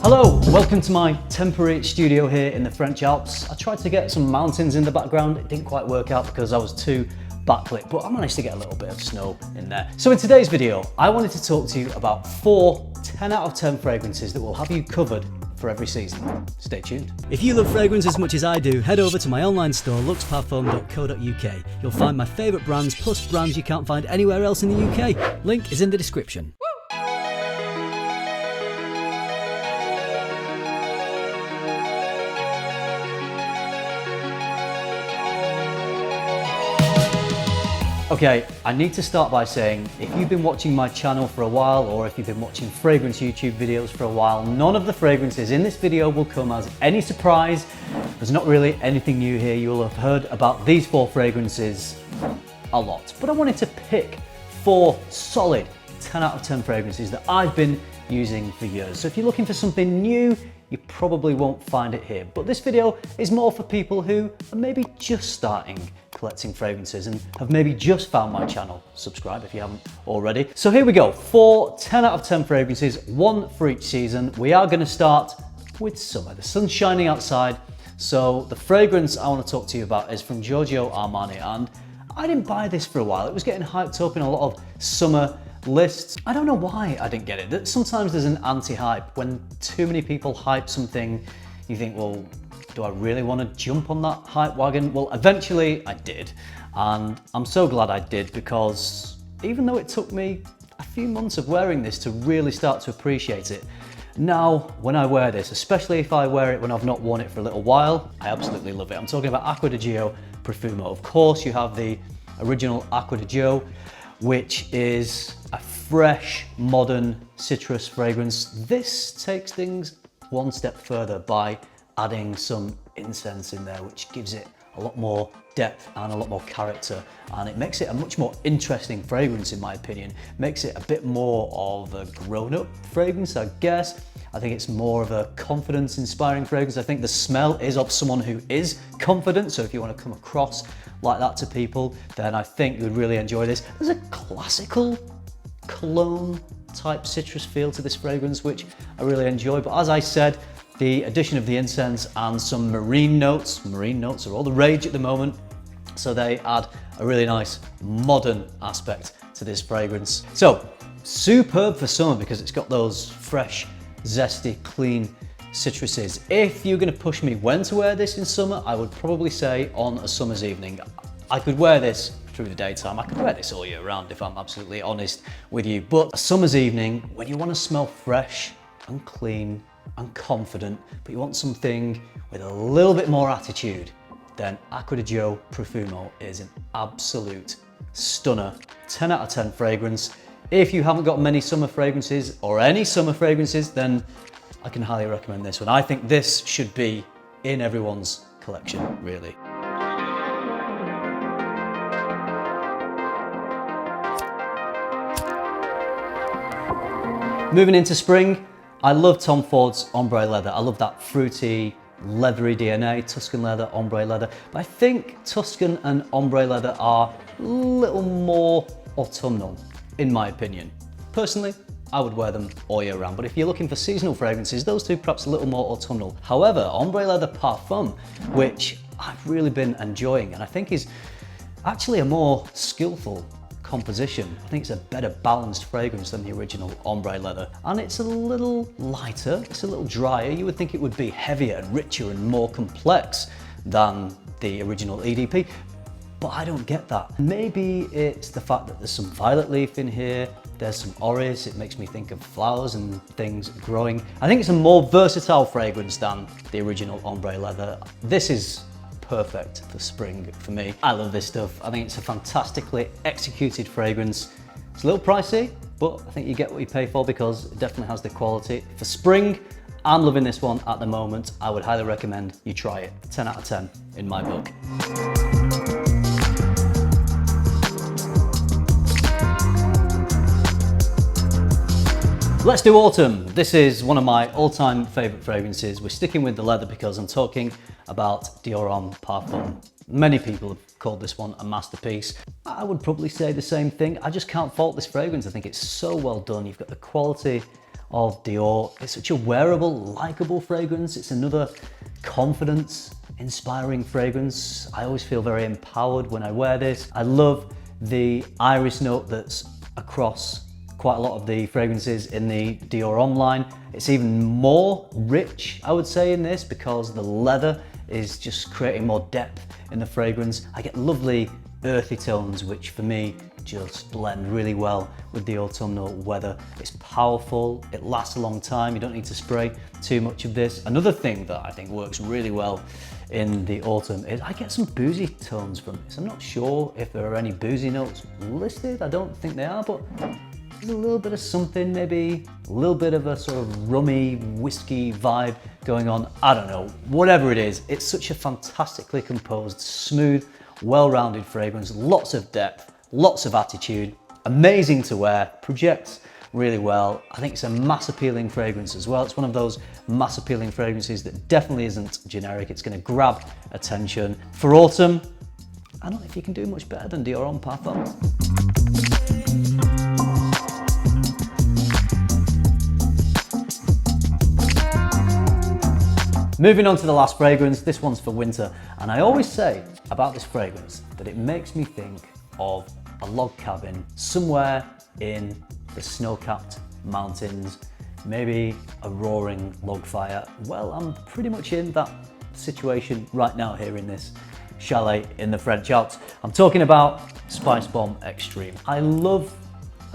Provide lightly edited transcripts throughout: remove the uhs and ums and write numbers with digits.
Hello, welcome to my temporary studio here in the French Alps. I tried to get some mountains in the background. It didn't quite work out because I was too backlit, but I managed to get a little bit of snow in there. So in today's video, I wanted to talk to you about 4 10 out of 10 fragrances that will have you covered for every season. Stay tuned. If you love fragrance as much as I do, head over to my online store, luxparfum.co.uk. You'll find my favourite brands plus brands you can't find anywhere else in the UK. Link is in the description. Okay, I need to start by saying, if you've been watching my channel for a while, or if you've been watching fragrance YouTube videos for a while, none of the fragrances in this video will come as any surprise. There's not really anything new here. You'll have heard about these 4 fragrances a lot, but I wanted to pick 4 solid 10 out of 10 fragrances that I've been using for years. So if you're looking for something new, you probably won't find it here. But this video is more for people who are maybe just starting collecting fragrances and have maybe just found my channel. Subscribe if you haven't already. So here we go, 4 10 out of 10 fragrances, 1 for each season. We are gonna start with summer. The sun's shining outside. So the fragrance I wanna talk to you about is from Giorgio Armani, and I didn't buy this for a while. It was getting hyped up in a lot of summer lists. I don't know why I didn't get it. Sometimes there's an anti-hype. When too many people hype something, you think, well, do I really want to jump on that hype wagon? Well, eventually I did, and I'm so glad I did, because even though it took me a few months of wearing this to really start to appreciate it, now when I wear this, especially if I wear it when I've not worn it for a little while, I absolutely love it. I'm talking about Acqua Profumo. Of course, you have the original Acqua, which is a fresh, modern citrus fragrance. This takes things one step further by adding some incense in there, which gives it a lot more depth and a lot more character, and it makes it a much more interesting fragrance, in my opinion. Makes it a bit more of a grown-up fragrance, I guess. I think it's more of a confidence-inspiring fragrance. I think the smell is of someone who is confident, so if you want to come across like that to people, then I think you would really enjoy this. There's a classical cologne type citrus feel to this fragrance, which I really enjoy, but as I said, the addition of the incense and some marine notes are all the rage at the moment, so they add a really nice modern aspect to this fragrance. So superb for summer because it's got those fresh, zesty, clean citruses. If you're going to push me when to wear this in summer, I would probably say on a summer's evening. I could wear this through the daytime. I could wear this all year round if I'm absolutely honest with you, but a summer's evening when you want to smell fresh and clean and confident, but you want something with a little bit more attitude, then Acqua Profumo is an absolute stunner. 10 out of 10 fragrance. If you haven't got many summer fragrances or any summer fragrances, then I can highly recommend this one. I think this should be in everyone's collection, really. Moving into spring, I love Tom Ford's Ombre leather. I love that fruity, leathery DNA, Tuscan leather, Ombre leather. But I think Tuscan and Ombre leather are a little more autumnal, in my opinion. Personally, I would wear them all year round, but if you're looking for seasonal fragrances, those two perhaps a little more autumnal. However, Ombre leather Parfum, which I've really been enjoying, and I think is actually a more skillful composition. I think it's a better balanced fragrance than the original Ombre leather, and it's a little lighter, it's a little drier. You would think it would be heavier and richer and more complex than the original EDP, but I don't get that. Maybe it's the fact that there's some violet leaf in here, there's some orris, it makes me think of flowers and things growing. I think it's a more versatile fragrance than the original Ombre leather. This is perfect for spring for me. I love this stuff. I think it's a fantastically executed fragrance. It's a little pricey, but I think you get what you pay for because it definitely has the quality. For spring, I'm loving this one at the moment. I would highly recommend you try it. 10 out of 10 in my book. Let's do autumn. This is one of my all-time favorite fragrances. We're sticking with the leather because I'm talking about Dior Homme Parfum. Many people have called this one a masterpiece. I would probably say the same thing. I just can't fault this fragrance. I think it's so well done. You've got the quality of Dior. It's such a wearable, likable fragrance. It's another confidence inspiring fragrance. I always feel very empowered when I wear this. I love the iris note that's across quite a lot of the fragrances in the Dior Homme line. It's even more rich, I would say, in this because the leather is just creating more depth in the fragrance. I get lovely earthy tones, which for me just blend really well with the autumnal weather. It's powerful, it lasts a long time, you don't need to spray too much of this. Another thing that I think works really well in the autumn is I get some boozy tones from this. I'm not sure if there are any boozy notes listed, I don't think they are, but there's a little bit of something, maybe a little bit of a sort of rummy, whiskey vibe going on. I don't know, whatever it is, it's such a fantastically composed, smooth, well-rounded fragrance, lots of depth, lots of attitude, amazing to wear, projects really well. I think it's a mass appealing fragrance as well. It's one of those mass appealing fragrances that definitely isn't generic. It's going to grab attention. For autumn, I don't know if you can do much better than Dior Homme Parfum. Moving on to the last fragrance, this one's for winter, and I always say about this fragrance that it makes me think of a log cabin somewhere in the snow-capped mountains, maybe a roaring log fire. Well, I'm pretty much in that situation right now here in this chalet in the French Alps. I'm talking about Spicebomb Extreme. I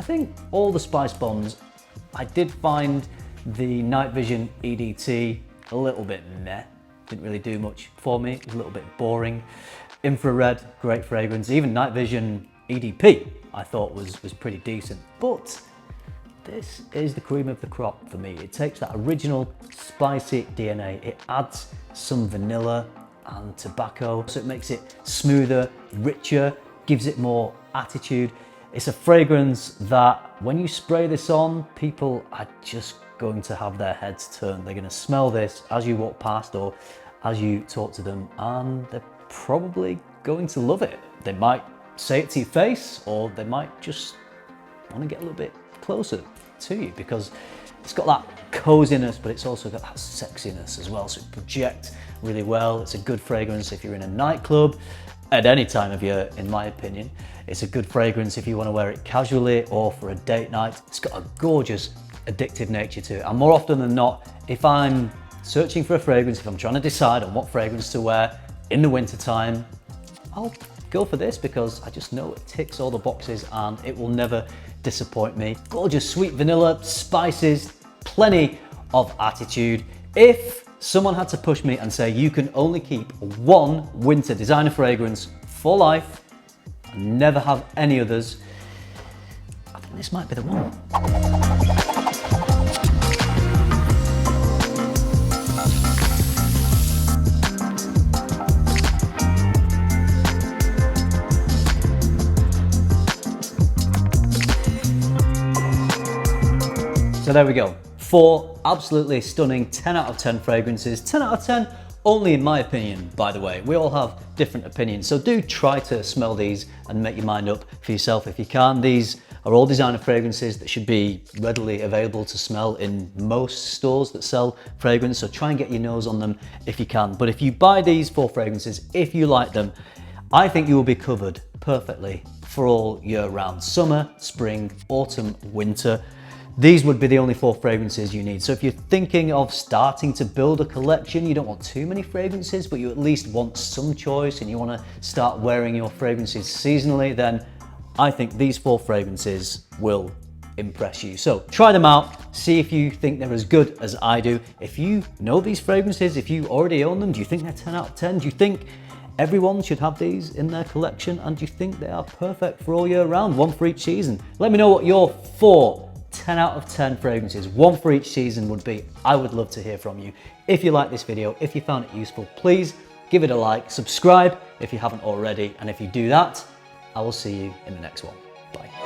think all the Spicebombs. I did find the Night Vision EDT a little bit meh, didn't really do much for me, it was a little bit boring. Infrared, great fragrance. Even Night Vision EDP I thought was pretty decent, but this is the cream of the crop for me. It takes that original spicy DNA, it adds some vanilla and tobacco, so it makes it smoother, richer, gives it more attitude. It's a fragrance that when you spray this on, people are just going to have their heads turned. They're going to smell this as you walk past or as you talk to them, and they're probably going to love it. They might say it to your face, or they might just want to get a little bit closer to you because it's got that coziness, but it's also got that sexiness as well. So it projects really well. It's a good fragrance if you're in a nightclub at any time of year, in my opinion. It's a good fragrance if you want to wear it casually or for a date night. It's got a gorgeous addictive nature to it. And more often than not, if I'm searching for a fragrance, if I'm trying to decide on what fragrance to wear in the winter time, I'll go for this because I just know it ticks all the boxes and it will never disappoint me. Gorgeous sweet vanilla, spices, plenty of attitude. If someone had to push me and say you can only keep one winter designer fragrance for life and never have any others, I think this might be the one. So there we go, 4 absolutely stunning 10 out of 10 fragrances. 10 out of 10 only in my opinion, by the way. We all have different opinions, so do try to smell these and make your mind up for yourself if you can. These are all designer fragrances that should be readily available to smell in most stores that sell fragrance, so try and get your nose on them if you can. But if you buy these 4 fragrances, if you like them, I think you will be covered perfectly for all year round. Summer, spring, autumn, winter. These would be the only 4 fragrances you need. So if you're thinking of starting to build a collection, you don't want too many fragrances, but you at least want some choice and you want to start wearing your fragrances seasonally, then I think these 4 fragrances will impress you. So try them out, see if you think they're as good as I do. If you know these fragrances, if you already own them, do you think they're 10 out of 10? Do you think everyone should have these in their collection? And do you think they are perfect for all year round, one for each season? Let me know what your 4 10 out of 10 fragrances, one for each season would be. I would love to hear from you. If you like this video, if you found it useful, please give it a like, subscribe if you haven't already, and if you do that, I will see you in the next one. Bye.